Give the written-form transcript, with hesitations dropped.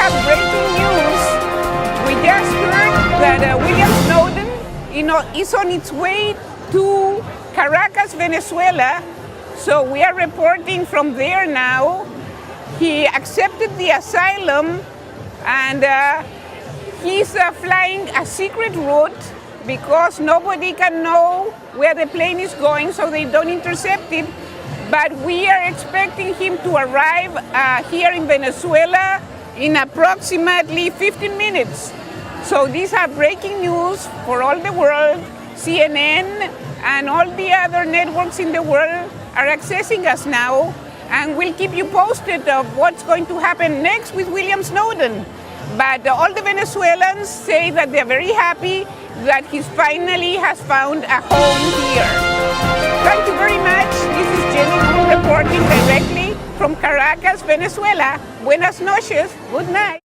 have breaking news. We just heard that William Snowden, is on its way to Caracas, Venezuela. So we are reporting from there now. He accepted the asylum, and he's flying a secret route because nobody can know where the plane is going, so they don't intercept it. But we are expecting him to arrive here in Venezuela in approximately 15 minutes. So these are breaking news for all the world. CNN and all the other networks in the world are accessing us now, and we'll keep you posted of what's going to happen next with William Snowden. But all the Venezuelans say that they're very happy that he finally has found a home here. Thank you very much. This is Jenny Moon reporting directly from Caracas, Venezuela. Buenas noches. Good night.